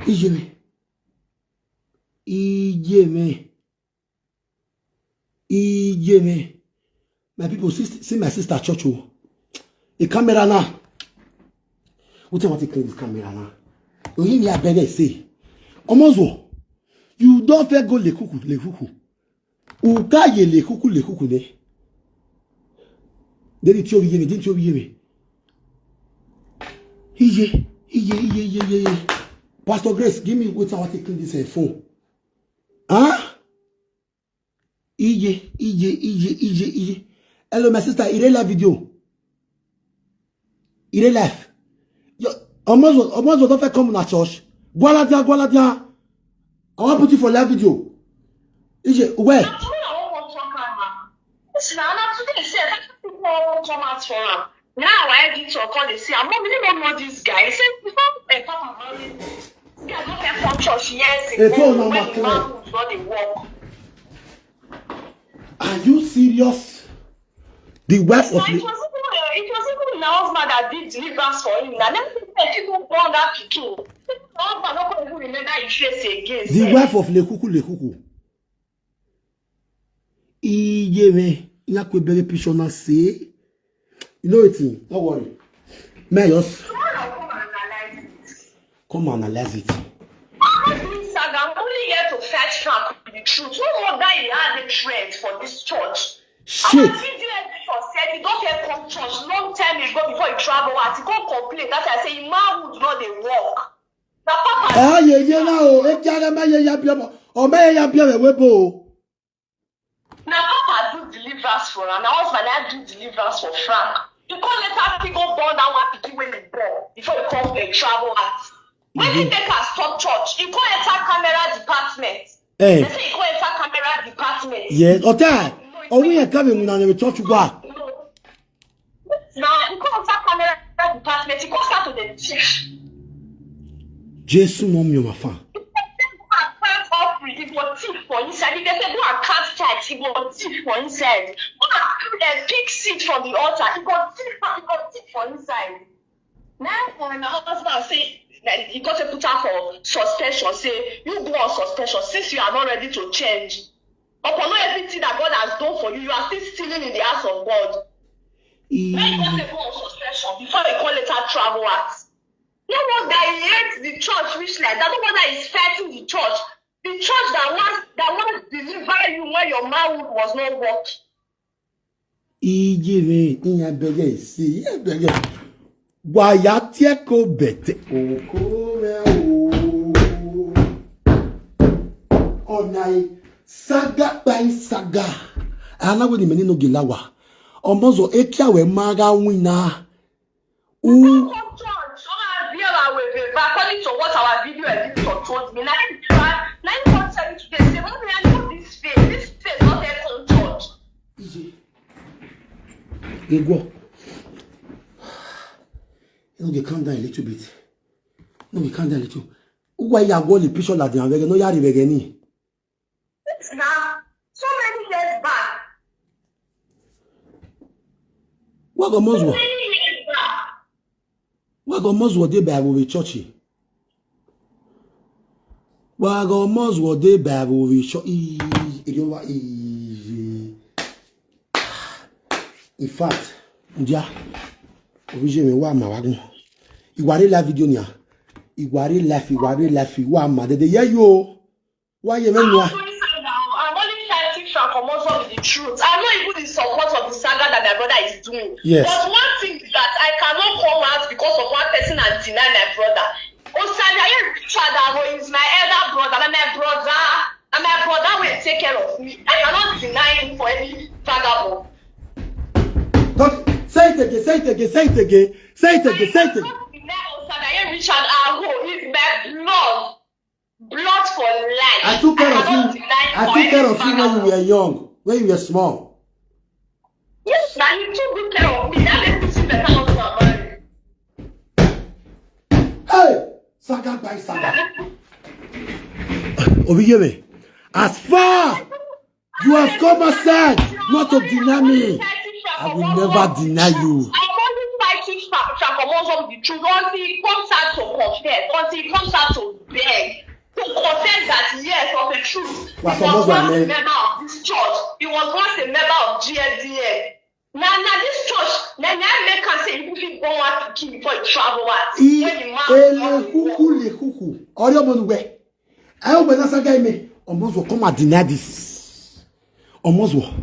Ijeme. My people see my sister church. The camera now. What do you want to clean this camera now? You hear me? I better say. Omozo, you don't fair go le kuku. Ukaye le kuku ne. Didn't you hear me? Iye. Pastor Grace, give me what I want to clean this phone. Huh? Iye. Hello, my sister. Il est la vidéo. Il est live. Almost don't come to church. Gwala dia. I want to put you for live video. Ije, where? Now I did to call and say, I'm not really know this guy. He said, before a papa married, this guy not here from church years ago when the man who's not the work. Are you serious? The wife of it was even the husband that did deliverance for him. And then people born that pikin. The husband not going to remember his face again. The wife of Lekuku. Iyeme, inakwe bere pishona say. You know it, don't worry. Mayos. Come analyze it. I'm only here to fetch track with the truth. No wonder he had a threat for this church. Shit. Said he don't get come church long time ago before he travel out. He can't complain. That's why I say man would not they walk. Now Papa. Ah yeah now. Now Papa do deliverance for her. Now husband I do deliverance for Frank. You can't let her people born that one picky when he born before you come and travel out. When he take her stop church, you can't enter camera department. They say you can't enter camera department. Yes, okay. We are coming on the church. Now, you can't start camera department, you can't start to the church. Jesus, no, my fan. He got thief for inside. He said, go and cast tithes. He got thief for inside. Go and pick seed from the altar. He got thief for inside. Now, when my husband say, that he got to put her for suspension, say, you go on suspension since you are not ready to change. Upon everything that God has done for you, you are still stealing in the house of God. Now you got to go on suspension before you call it a travel act. No wonder he hates the church which like that. No wonder he's fighting the church. The church that wants to deliver you when your manhood was not working. Saga by saga. Ana we ni menino gilawa. Omozo ekia we maga wina. According to what our video editor told me, 9.7 today, say, what do I know this face? This face not there from church. Easy. Go. You calm down a little bit. No, calm down a little. Why you go the picture like that? No, yari vegani. Now, so many years back. What got most? What got most were they Bible with churchy? What got most were they Bible with churchy? In fact, yeah, originally wa ma wagun. Iware la video nia. Iware life. Wa ma de ya yo. Why you mean? With the truth. I'm not even in support of the saga that my brother is doing. Yes. But one thing is that I cannot come out because of one person and deny my brother. Richard is my elder brother, and my brother will take care of me. I cannot deny him for any vagabond. Say it again. Richard is my blood for life. I took care of you when you were young, when you were small. Yes, now you took good care of me. That makes me better husband married. Hey, saga by saga. Over as far you have come aside, not to deny me, I will never deny you. I'm only fighting from the truth until he comes out to confess, until he comes out to beg. was once a member of this church. He was once a member of GLDN. Now this church, now make can say you fit go out to kill before you travel out. I hope that's a guy me. Almost will come and deny this. Almost will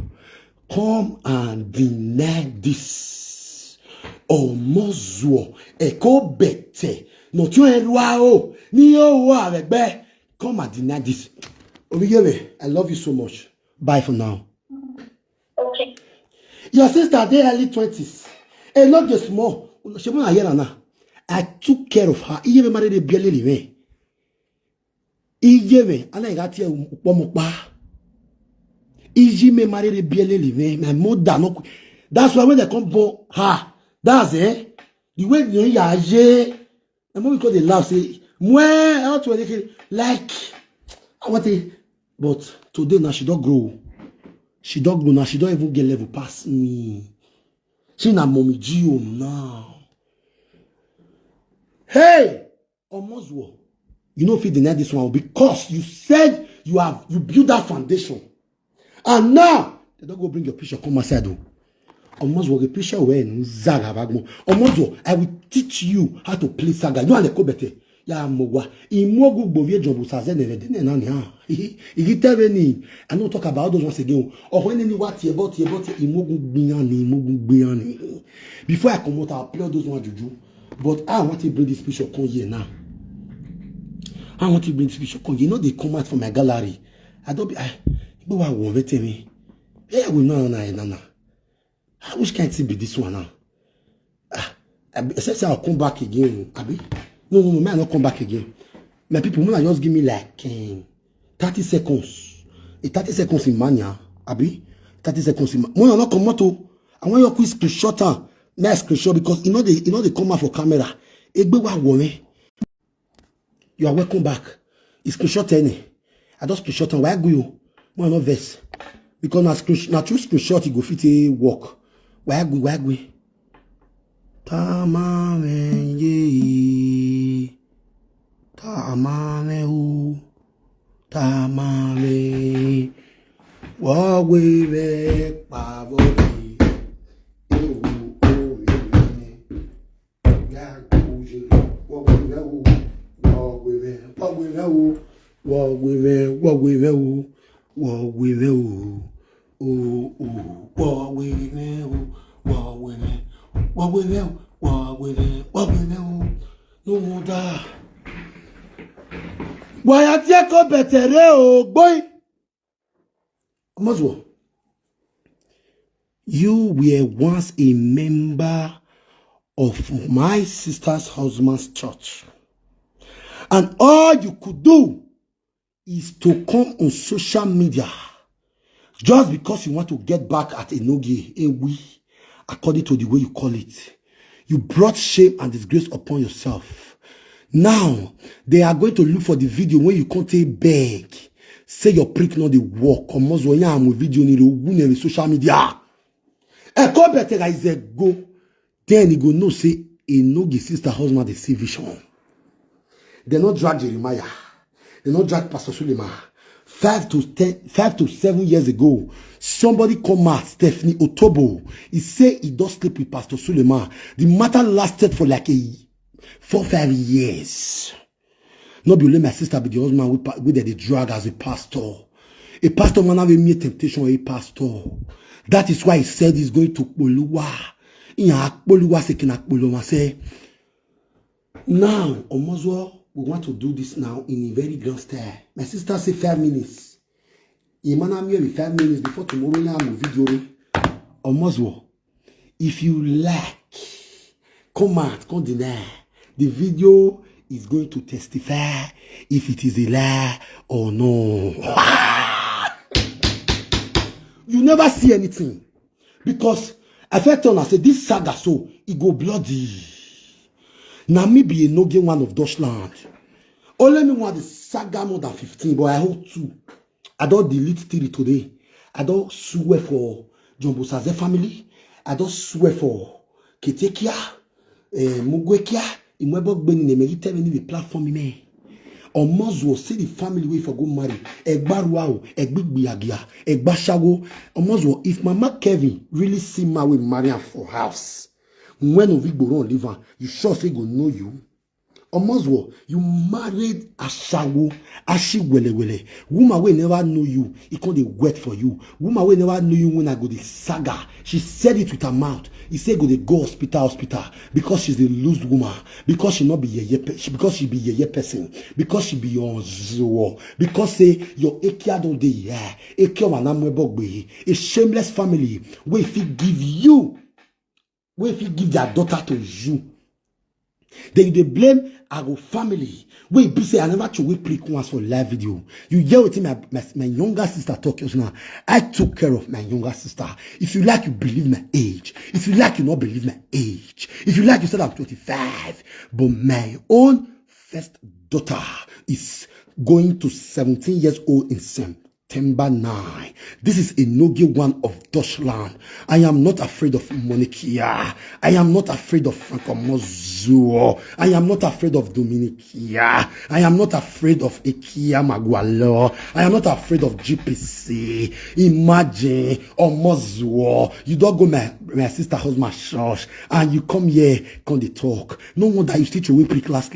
come and deny this. Almost will echo better. Not you and wow. Come and deny this. I love you so much. Bye for now. Okay. Your sister, they early 20s. And not just small. I took care of her. Even married a barely living. Ijeme, and I got here Pomokba. Ijime married a barely living. My mother, no. That's why when they come for her, that's the way you are. And when we call the laugh, say, how to like, I want it. But today now she don't grow. She don't grow now. She don't even get level past me. She na mommy Gio now. Hey, almost what? You know if you deny this one because you said you built that foundation, and now they don't go bring your picture come outside. Almost what the picture when Zaga Bagmo. Almost what I will teach you how to play Saga. You and the Kobete. Ya mogwa imogu bovie jobu saze ne de na ha igiteveni. I don't talk about those ones again. Or when any what about imogu gbiyan. Before I come out, I'll play those ones juju. But I want to bring this picture come here now. I want to bring this picture come. You know they come out from my gallery. I don't be go wa won vete me. Hey, we no. I wish can't be this one now. I say I'll come back again. Abi. No, may I not come back again. My people, may I just give me like 30 seconds. 30 seconds in mania. Abi? 30 seconds in mania. When I not come out, I want your quick screenshot. Nice screenshot because you know they come out for camera. You are welcome back. It's screenshot any. I just screenshot. Why go you? Why not verse? Because now true screenshot, you go fit a walk. Why go? Tamame Wagwe Pavoli Why are you better? Boy, you were once a member of my sister's husband's church, and all you could do is to come on social media just because you want to get back at Enogie, according to the way you call it. You brought shame and disgrace upon yourself. Now, they are going to look for the video when you can't beg. Say your prick not the work. Almost when you have a video on social media. And come better is a go. Then you go no say Enogie sister husband they see vision. They not drag Jeremiah. They not drag Pastor Suleiman. 5 to 7 years ago, somebody come out, Stephanie Otobo. He say he does sleep with Pastor Suleiman. The matter lasted for like 4-5 years. Not be only my sister, but the husband with the drag as a pastor. A pastor man have a temptation a pastor. That is why he said he's going to Poluwa. Now, Omozwo, we want to do this now in a very grand style. My sister say 5 minutes. Imana me 5 minutes before tomorrow now I'm video. Omozwo, if you like, come out, come deny. The video is going to testify if it is a lie or no. You never see anything. Because I felt on I said this saga so it go bloody. Now me be Enogie one of Deutschland. Only me want the saga more than 15, but I hold 2. I don't delete 3 today. I don't swear for Jumbo Saze family. I don't swear for Ketekia, Mugwekia. Imwebo gbeni ne merite meni the platform me. Almost will see the family way for go marry. Egbaruao, Egbigbiagia, Egbashago. Almost will if Mama Kevin really see my way marry for house. When we go on live, you sure say go know you. Almost well, you married Ashago, Ashi Wele. Woman will never know you. It can't be wet for you. Woman will never know you when I go the saga. She said it with her mouth. He said go the go hospital because she's a loose woman. Because she not be because she be ye person. Because she be your zoo. Because say your ekia don't dey yeah. Ekia wanamwe bogbe. A shameless family. Where if he give you, where if he give their daughter to you. Then they blame our family. Wait, be say I never to wait prick once for live video. You hear with my younger sister talking now. I took care of my younger sister. If you like, you believe my age. If you like, you not believe my age. If you like, you said I'm 25. But my own first daughter is going to 17 years old in September 9. This is Enogie one of Deutschland. I am not afraid of Monikia. I am not afraid of Francomozuo. I am not afraid of Dominikia. I am not afraid of Ikia Magualo. I am not afraid of GPC. Imagine Omozuo. You don't go my sister husband church and you come here, come they talk. No wonder you stitch away prick last.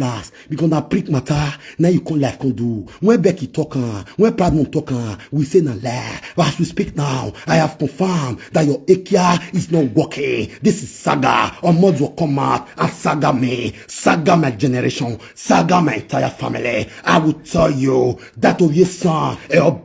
Because that prick matter, now you can't life can do. When Becky talking, when Pradmon talking, we say na lie. But as we speak now, I have confirmed that your Ekia is not working. This is saga. Omods will come out and saga me, saga my generation, saga my entire family. I will tell you that of your son,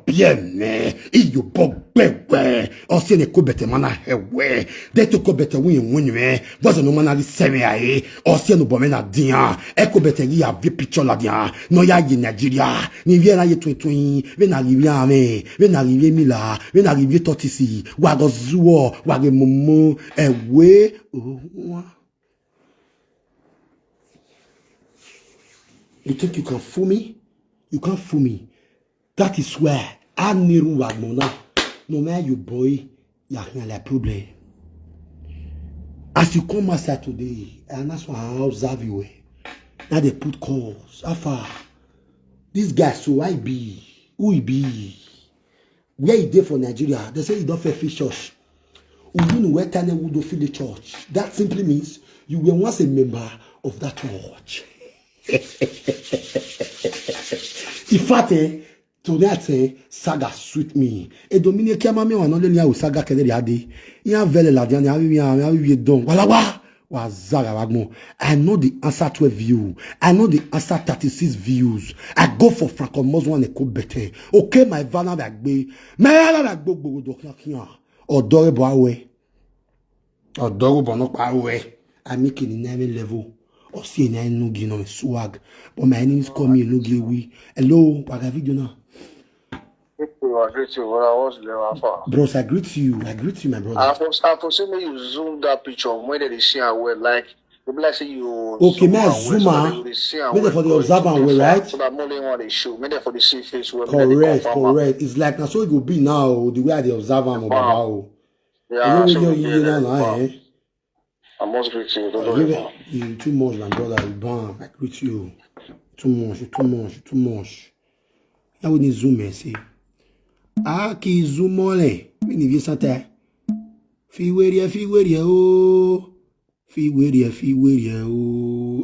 bien me, you bog bebe, or see ne ko bete mana hewe. They took ko bete win me, doesn't no man semi aye, or see no bomena dia, eko bete ya vi picture la dia, no ya in Nigeria, ni viera ye twin, when arrive me. When arrive Mila, when arrive Totisi, Wagozuo, Wagemomo, Ewe. You think you can fool me? You can't fool me. That is where I need Wagmona. No matter you boy, you have no problem. As you come outside today, and that's why I observe you. Now they put calls. How far? This guy, so I be. Who he be? Where he did for Nigeria, they say he don't fit church. You know where Tanya would do the church. That simply means you were once a member of that church. In fact, tonight saga suit me. Et Dominique Kamame on only lia saga kede yadi. Ya vele la dia ya we don. Wala I know the answer 12 views. I know the answer 36 views. I go for Franco Moswan and better. Okay, my vanna bagbe. My bagbo do kian. Odorable away. Odorable no away. I make it in 9 level. Or see in Enogie no swag. But my enemies call me Enogie we. Hello, what have you done now? I greet you. What I was there, bros, I greet you, my brother. I foresee me you zoom that picture when they see our way like they be like say you. Okay, may I zoom out? Maybe for the observant way, right? So that more than one they show. Maybe for the see face. Correct. It's like now so it will be now the way the observant about. Yeah, I must greet you. You too much, my brother. You bam. I greet you. Too much. I will need zoom and see. Ah, qui zoom mole. Vini vie sante. Fi weria oh.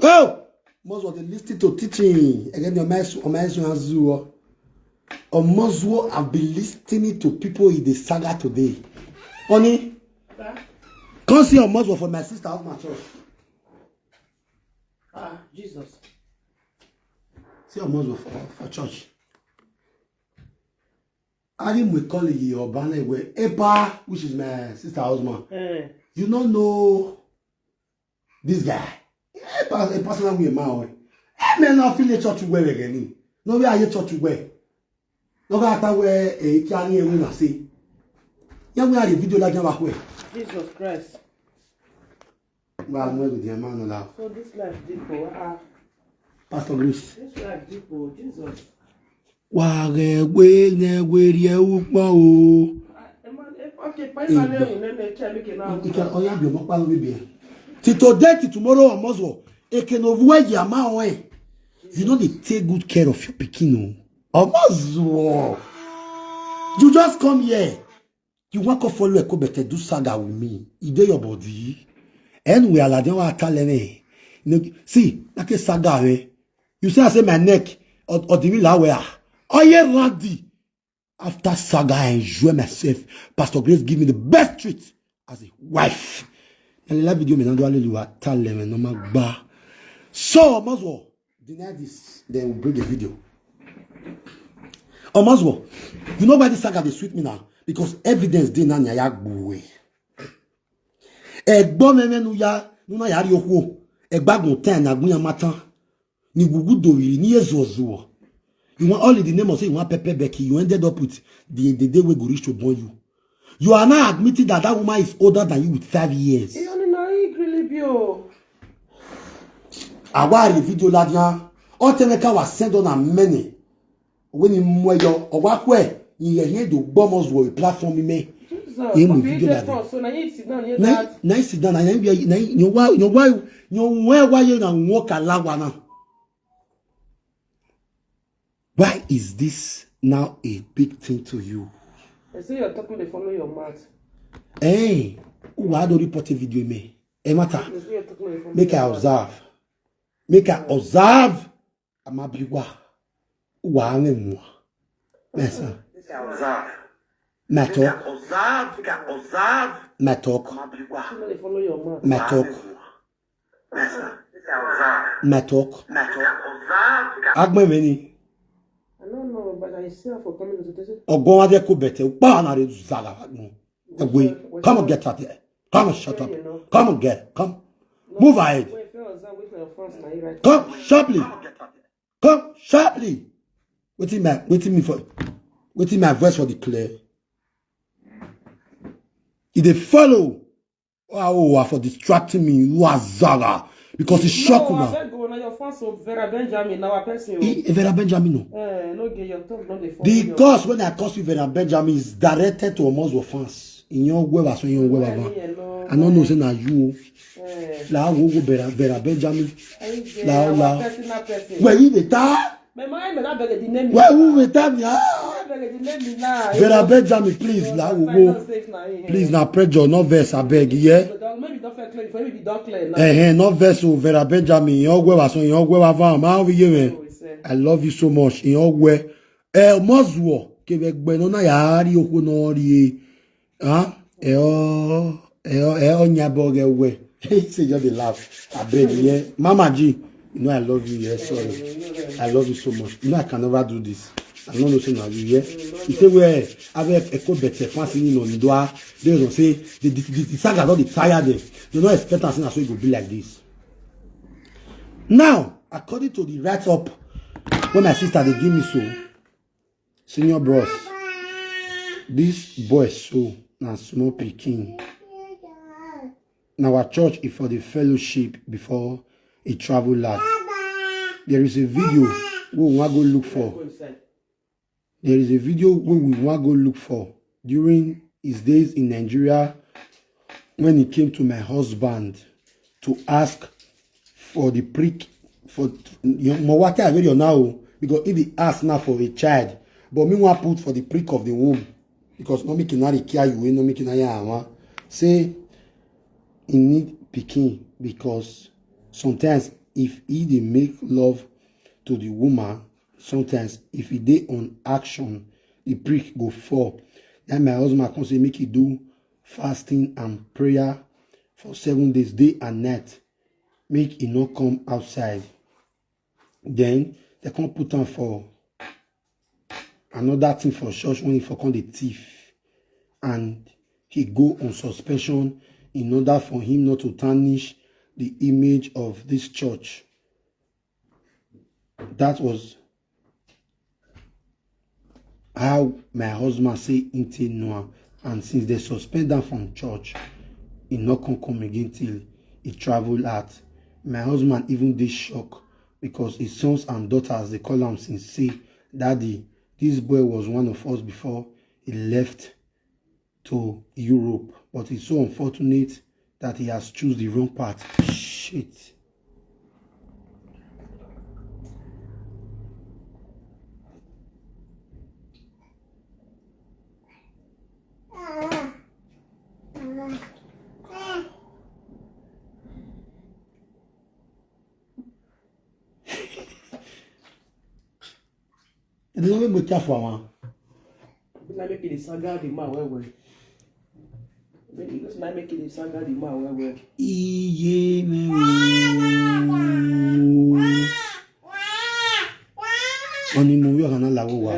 Oh! Most of them listening to teaching. Again, your Omazu. Omazu have been listening to people in the saga today. Honey, come see Omazu for my sister of my church. Ah, Jesus. See Omazu for church. I didn't we call it your banner where Epa, which is my sister husband. You don't know this guy. A personal way, man. Man, not feel a church way again. No, we are a church way. No, I thought where a carry a winner say. Young, we had a video like that way. Jesus Christ. Well, I'm with the man now. So this life deep, Pastor Grace. This life deep, Jesus. Okay, tomorrow, Mozo. It can avoid your man. You know they take good care of your pikin. Almost. You just come here. You want to follow a better do saga with me. You do your body. And we are like, I tell them, see, like a saga, eh? You say I say my neck or the will where? Oh yeah, ready. After saga, I enjoy myself. Pastor Grace give me the best treat as a wife. And la video, me do tell them, no matter. So, Maswo, deny this, then we'll bring a video. Oh, Maswo, you know why this saga they sweet me now? Because evidence dey na nya gbuwe. Egbo meme nu na yari okwo. Egbagun ten na gun ya matan. Ni gugu dowiri ni ezozo. You want all in the name of say you want Pepe Becky. You ended up with the day we go reach to born you. You are now admitting that that woman is older than you with 5 years. You only know really bio. Awa the video ladian. O temeka was sent on a many. When you moyo owakwe. You hear the bombers were platform me. You video that. So now you sit down here. Nice sit down. Why you na walk alawa now? Why is this now a big thing to you? I say you're talking. They follow your mouth. Hey, who had to report a video me? Hey, matter. Make I observe. Make I observe. I'm a biwa. Wa ane Mesa. Observe. Matok. Observe. Matok. They follow your mouth. Matok. Matok. Observe. Agme veni. I don't know, but I see her for coming to this. Ogon ade ko bete. Pa na re zaga agmo. Egwe. Come and get out there. Come and shut up. Come and get. Come. Move ahead. Come sharply. Come sharply. Waiting my voice for the clear. If they follow, for distracting me, you are Zaga. Because it's shocking now. Your fans of Vera Benjamin, now a person. Vera Benjamin, no. No, get your tongue, no, they follow. Because when I call you Vera Benjamin, it's directed to almost your fans. In your web, so in your web. I don't know, say na you. La go Vera Benjamin. La. Where you the tar? Where who will tell me? Vera Benjamin, please, la go. Please, now pressure, no verse, I beg, yeah. No verse, Vera Benjamin. Your way, so your way, I love you so much. In your way, Moswo, Quebec, Benona, Yari, Okunori, Onyaboge way. Say, you be laugh. I beg, yeah. Mama G. You know I love you, yeah, sorry. I love you so much. You know I can never do this. I'm not looking at you, yeah. You say where I have a code better fancy on the door. They don't say the saga don't tire them. They don't expect us so it will be like this. Now, according to the write up, when my sister they give me so, senior bros, this boy so now small picking. Now our church is for the fellowship before a travel lad. There is a video we want to go look for. There is a video we want to go look for during his days in Nigeria when he came to my husband to ask for the prick for what I video now because if he asked now for a child, but me want put for the prick of the womb because no making not care you no making say he need picking because sometimes if he dey make love to the woman, sometimes if he dey on action, the prick go fall. Then my husband come say make he do fasting and prayer for 7 days, day and night. Make he not come outside. Then they come put on for another thing for church when he for come the thief. And he go on suspension in order for him not to tarnish the image of this church. That was how my husband say into Noah. And since they suspend them from church, he not come again till he travel out. My husband even did shock because his sons and daughters, they call him since say, Daddy, this boy was one of us before he left to Europe. But it's so unfortunate that he has chosen the wrong path. Shit. And they don't make for one. Let me make it saga the man well. Let's not make it saga the man well. Iye me. Only movie or na lawo wa.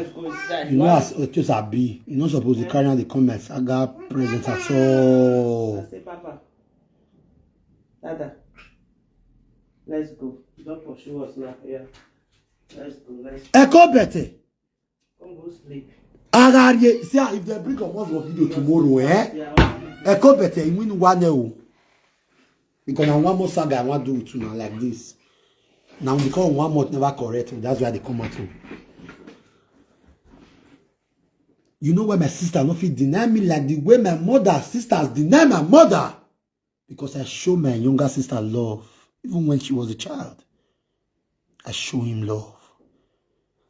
You know as just a be. You're not supposed to carry on the comments. I got present at all. I say, Papa. Dada. Let's go. Don't pursue us now. Yeah. Let's go. Echo better. Come go sleep. Agarie, see if they bring a more video tomorrow, Echo better. You win one now. Because now one more saga I want to do it now like this. Now because 1 month never correct, that's why they come out. You know why my sister not fit deny me like the way my mother sisters deny my mother? Because I show my younger sister love. Even when she was a child. I show him love.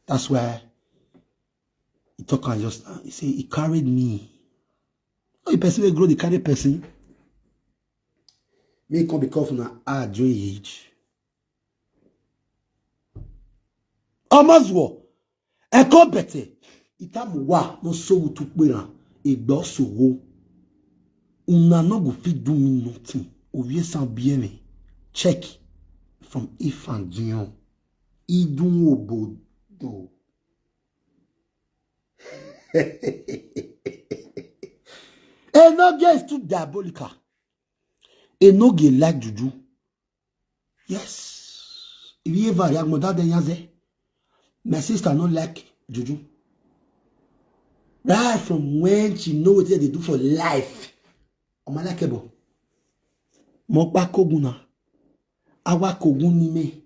That's why he talk and just he say he carried me. Oh, the person will grow the carry person. May come because now I join age. Amazwo, eko bete, itamuwa no so to pera, egbo sowo. Una no go fit do me nothing. Ovie san bien me. Check from Ifan Dion. Idun obodo. Enogie is too diabolical. Enogie like juju. Yes. If you ever react more than yaze. My sister not like juju. Right from when she know what they do for life. Oma likable. Mokpa koguna. Awa kogun ni me.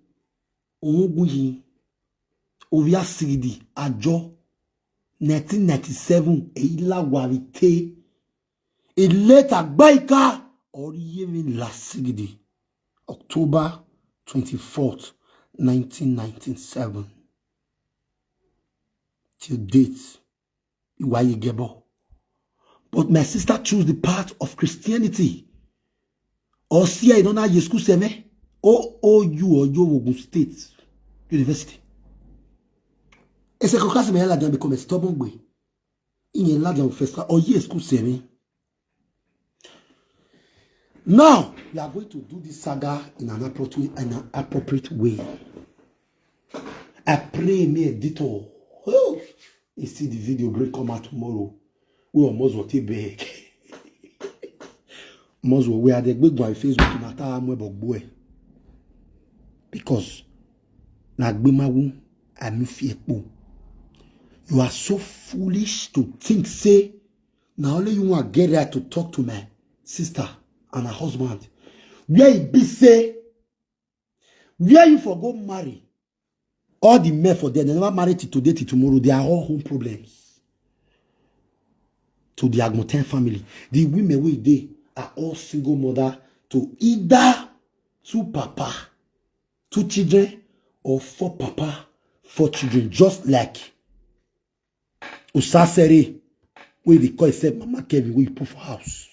Ogun yi. Ovia sigidi. Ajo. 1997. Eila warite. E later baika. Oriye mi la sigidi. October 24th, 1997. Till date, why you gebo. But my sister chose the path of Christianity. Or see, I don't know your school seme. OU or Ogun State University. Et c'est quand me la become a stubborn boy. In a large festival or yes school seme. Now we are going to do this saga in an appropriate way. I pray me editor. Oh, you see the video great come out tomorrow. We almost will take back. Most we are the big boy Facebook in a boy. Because you are so foolish to think, say, now only you want to get there to talk to my sister and her husband. Where you be say, where you for go marry? All the men for them, they never married till today, till tomorrow. They are all home problems. To the Agmoten family. The women we they are all single mother to either 2 papa, 2 children, or 4 papa, 4 children. Just like Usasere, where they call itself Mama Kevin, where you put for house.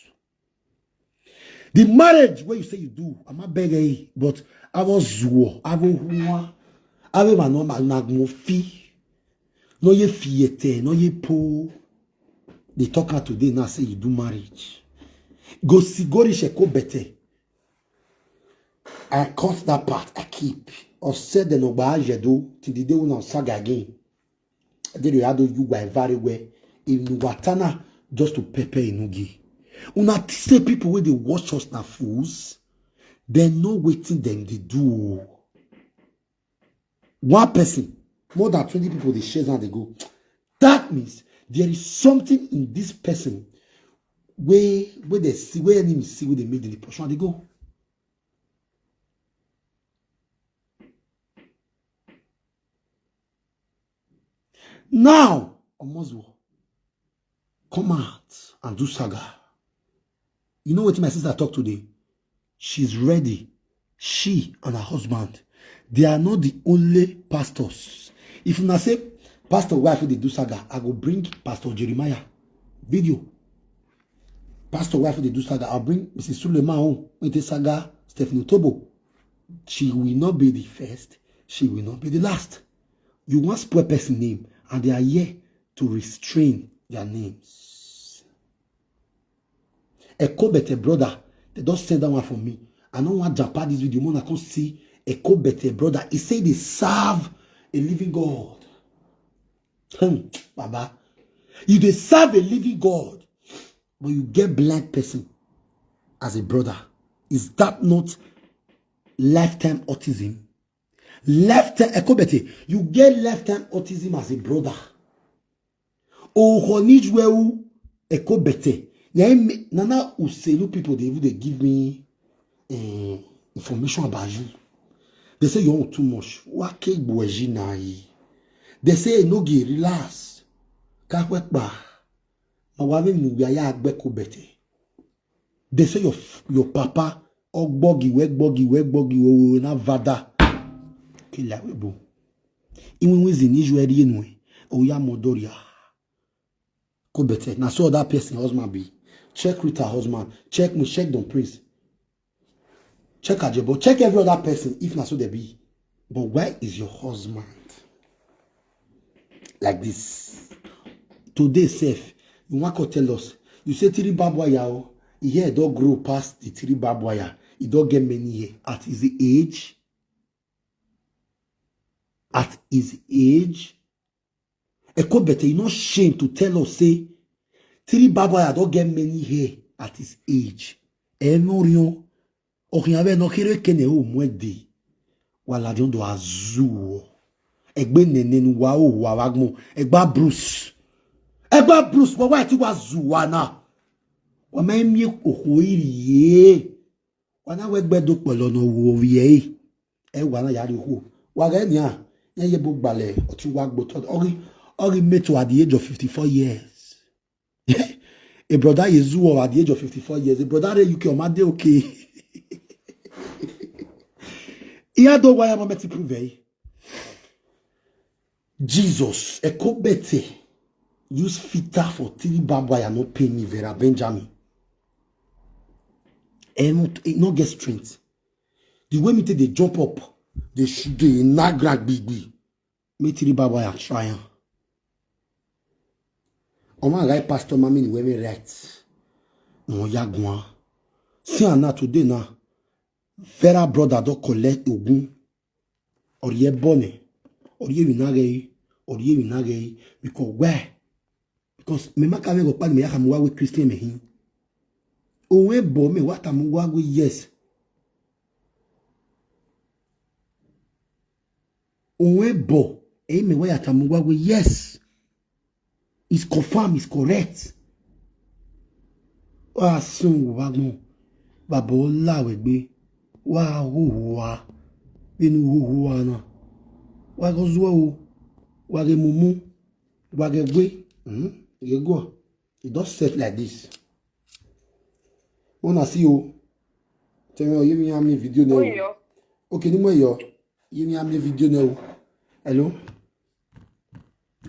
The marriage where you say you do, I'm not begging, but I was zuo, I was ave mano magmo fi no ye fiete no ye po. They talk out today now say you do marriage. Go sigori sheko bete. I cut that part. I keep or said the no ba jedo till the day when I saga again. Then you had to you by very well in Watana just to pepper Enogie. Una say people when they watch us na fools. They know waiting them they do. One person, more than 20 people, they share and they go. That means there is something in this person where they see, where enemy see, where they made the portion, and they go. Now, Omozwo, come out and do saga. You know what my sister talked today? She's ready. She and her husband. They are not the only pastors. If you say pastor wife they do saga, I will bring Pastor Jeremiah video. Pastor wife they do saga, I'll bring Mrs. Suleiman home with the saga Stephanie Tobo. She will not be the first. She will not be the last. You want spoil person name and they are here to restrain their names. Eko better brother, they don't send that one for me. I don't want to jump this video. I can't see Eko better brother. He say they serve a living God. Baba, you they serve a living God, but you get blind person as a brother. Is that not lifetime autism? Lifetime, Eko better, you get lifetime autism as a brother. Oh, honijweu Eko better. Nana uselu people they give me information about you. They say you want too much. Wake boeji na yi. They say Enogie relax. Kakwekba. Mawame nuya ya agbeko bete. They say your papa ogbogi wegbogi na vada. Kila webo. Iwe ziniju eri enwe. Oya modoria. Ko bete. Na so that person husband be. Check Rita husband. Check me. Check Don Prince. Check Ajebo. Check every other person if na so they be. But where is your husband? Like this. Today, safe. You want to tell us. You say 3 babwaya. Here it don't grow past the 3 babwaya. It don't get many years. At his age. At his age. Eko better, you not shame to tell us, say, 3 babwaya don't get many hair at his age. Enorion. Oriave no kere kene o mwede. Wala dion do azu. Egbe nene wa o wa wagmo. Egba Bruce. Egba Bruce, wa ti wa zuwana. Wa ma mi ohoiri ye. Wana wegbe do polo no wo ye. E wa na yari ho. Wa ga ni a. Ye bo gbale o ti wa gbo to. Ori met at the age of 54 years. A brother is at the age of 54 years. A brother you can made okay. Here do why I'm to prove. Jesus, a cobete use filter for 3 babwaya not pay me Vera Benjamin. And not get strength. The way me take they jump up, they should do not grab big. Me 3 babwaya try. Oma right pastor mami ni we me right. No yagwa. See na today na. Vera brother don't collect ogun. Or ye bonne. Or ye winage. Because where? Because me makame go pan me yakamuwa we Christian me hin. Owe bo me watamuwa we yes. Owe bo me watamuwa we yes. It's confirmed, it's correct. Wa sun wagmo. Babo la wegbe. Wa huwa. Binu huwa na. Wa go zuwa o. Wa ge mumu. Wa ge gwe. You go. It does set like this. Wanna see you? Tell me, you me a video now. Okay, ni mo yo. You me a video now. Hello?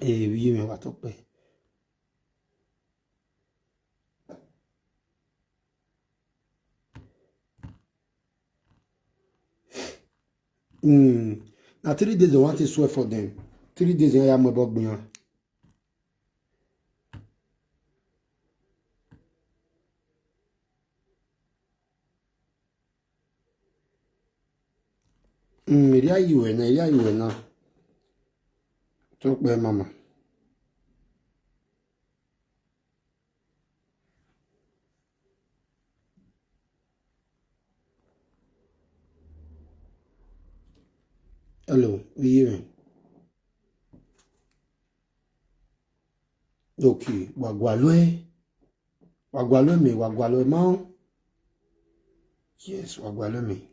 You me what up? Now 3 days I want to swear for them. 3 days I am about beyond. Iria you na. Talk by mama. Hello, we hearing? Okay, wagwalwe ma. Yes, wagwalwe me.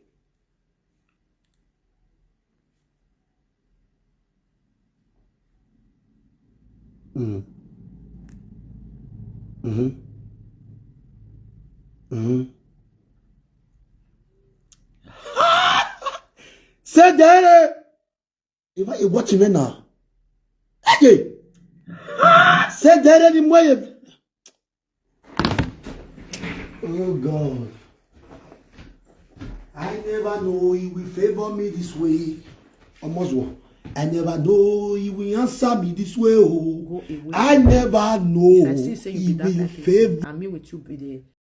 Say that. If I watch him now, hey, say that anymore. Oh God, I never know He will favor me this way. Almost one. I never know he will answer me this way. Oh, Go away. I never know I see say you he be that will type of favor. person. And me with you be the